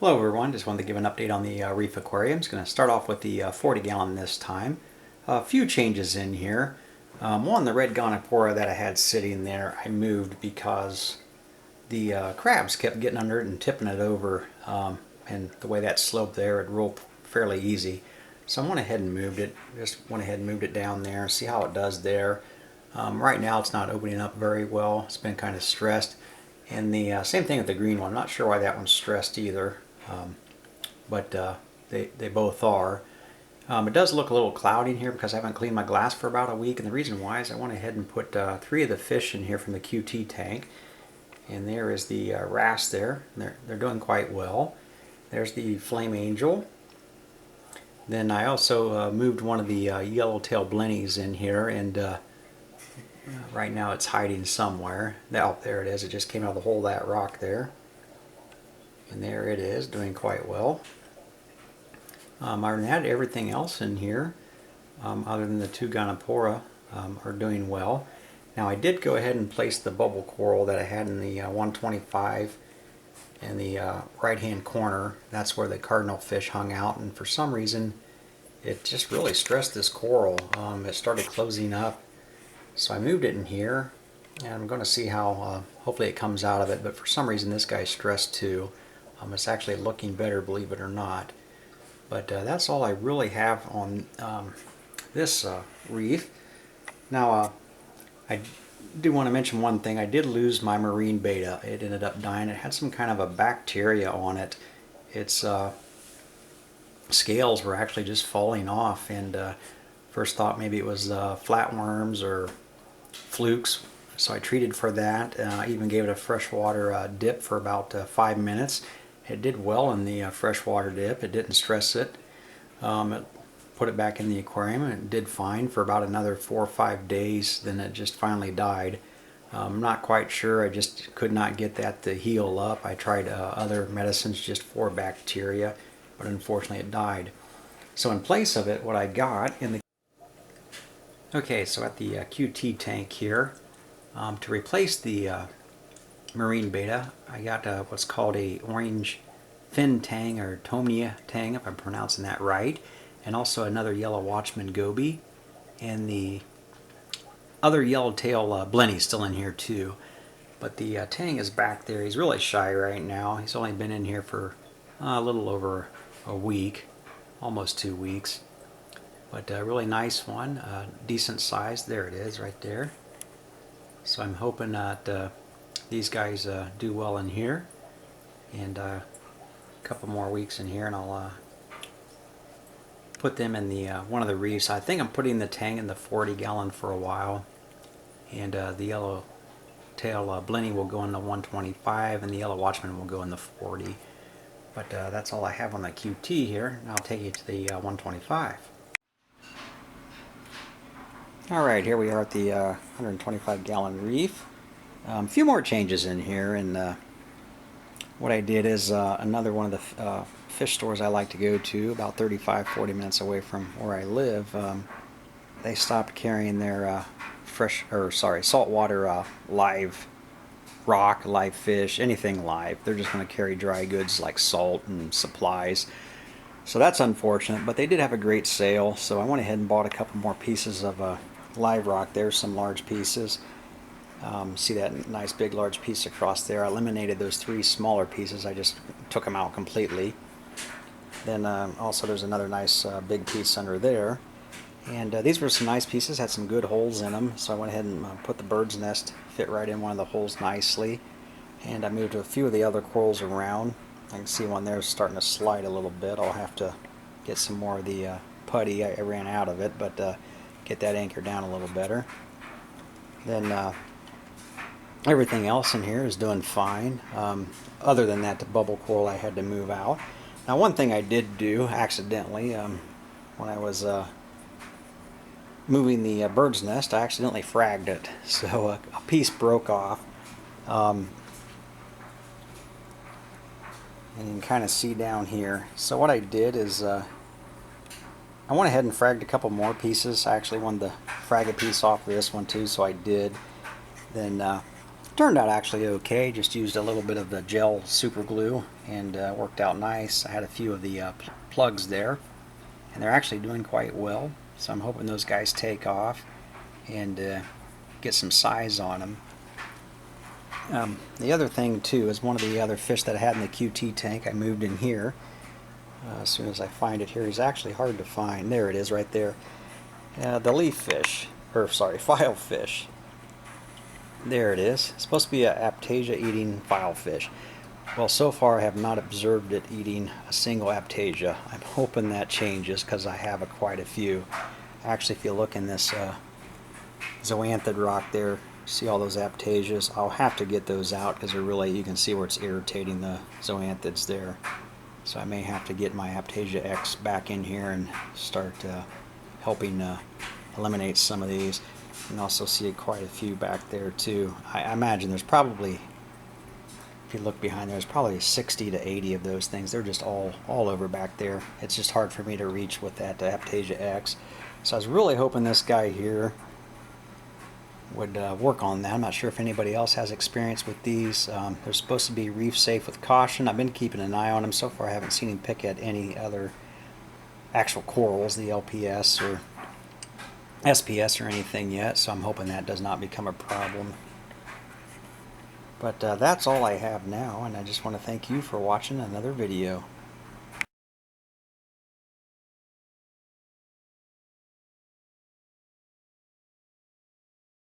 Hello everyone, just wanted to give an update on the Reef Aquarium. I'm going to start off with the 40 gallon this time. A few changes in here. One, the red Gonipora that I had sitting there, I moved because the crabs kept getting under it and tipping it over, and the way that sloped there, it rolled fairly easy. So I went ahead and moved it, down there, see how it does there. Right now it's not opening up very well, it's been kind of stressed. And the same thing with the green one, I'm not sure why that one's stressed either. But they both are. It does look a little cloudy in here because I haven't cleaned my glass for about a week, and the reason why is I went ahead and put 3 of the fish in here from the QT tank, and there is the wrasse there. They're doing quite well. There's the flame angel. Then I also moved one of the yellowtail blennies in here, and right now it's hiding somewhere. Now there it is. It just came out of the hole of that rock there. And there it is, doing quite well. I had everything else in here, other than the 2 Gonipora, are doing well. Now I did go ahead and place the bubble coral that I had in the 125 in the right hand corner. That's where the cardinal fish hung out, and for some reason it just really stressed this coral. It started closing up, so I moved it in here, and I'm going to see how hopefully it comes out of it, but for some reason this guy's stressed too. It's actually looking better, believe it or not. But that's all I really have on this reef. Now, I do want to mention one thing. I did lose my marine beta. It ended up dying. It had some kind of a bacteria on it. Its scales were actually just falling off, and first thought maybe it was flatworms or flukes. So I treated for that. I even gave it a freshwater dip for about 5 minutes. It did well in the freshwater dip. It didn't stress it. It put it back in the aquarium, and it did fine for about another 4 or 5 days. Then it just finally died. I'm not quite sure. I just could not get that to heal up. I tried other medicines just for bacteria, but unfortunately it died. So in place of it, what I got in the... Okay, so at the QT tank here, to replace the marine beta, I got what's called a orange fin tang, or Tomnia tang if I'm pronouncing that right, and also another yellow watchman goby, and the other yellowtail blenny still in here too. But the tang is back there. He's really shy right now. He's only been in here for a little over a week, almost 2 weeks, but a really nice one, decent size. There it is right there. So I'm hoping that these guys do well in here, and a couple more weeks in here, and I'll put them in the one of the reefs. I think I'm putting the tang in the 40 gallon for a while, and the yellow tail blenny will go in the 125, and the yellow watchman will go in the 40. But that's all I have on the QT here, and I'll take you to the 125. Alright, here we are at the 125 gallon reef. A few more changes in here, and what I did is another one of the fish stores I like to go to, about 35-40 minutes away from where I live. They stopped carrying their saltwater live rock, live fish, anything live. They're just going to carry dry goods like salt and supplies. So that's unfortunate, but they did have a great sale, so I went ahead and bought a couple more pieces of live rock. There's some large pieces. See that nice big large piece across there? I eliminated those 3 smaller pieces. I just took them out completely. Then also there's another nice big piece under there. And these were some nice pieces, had some good holes in them, so I went ahead and put the bird's nest, fit right in one of the holes nicely. And I moved a few of the other corals around. I can see one there starting to slide a little bit. I'll have to get some more of the putty. I ran out of it, but get that anchor down a little better. Then everything else in here is doing fine. Other than that, the bubble coral I had to move out. Now, one thing I did do accidentally when I was moving the bird's nest, I accidentally fragged it. So a piece broke off. And you can kind of see down here. So what I did is I went ahead and fragged a couple more pieces. I actually wanted to frag a piece off of this one too, so I did. Then Turned out actually okay, just used a little bit of the gel super glue and worked out nice. I had a few of the plugs there and they're actually doing quite well, so I'm hoping those guys take off and get some size on them. The other thing too is one of the other fish that I had in the QT tank I moved in here. As soon as I find it here, he's actually hard to find. There it is right there. The leaf fish, or sorry, filefish. There it is. It's supposed to be an Aiptasia eating filefish. Well, so far I have not observed it eating a single Aiptasia. I'm hoping that changes because I have quite a few. Actually, if you look in this zoanthid rock there, see all those Aiptasias? I'll have to get those out because they're really, you can see where it's irritating the zoanthids there. So I may have to get my Aiptasia X back in here and start helping eliminate some of these. You can also see quite a few back there too. I imagine there's probably, if you look behind there, there's probably 60 to 80 of those things. They're just all over back there. It's just hard for me to reach with that Aiptasia X. So I was really hoping this guy here would work on that. I'm not sure if anybody else has experience with these. They're supposed to be reef safe with caution. I've been keeping an eye on them. So far I haven't seen him pick at any other actual corals, the LPS or SPS or anything yet, so I'm hoping that does not become a problem. But that's all I have now, and I just want to thank you for watching another video.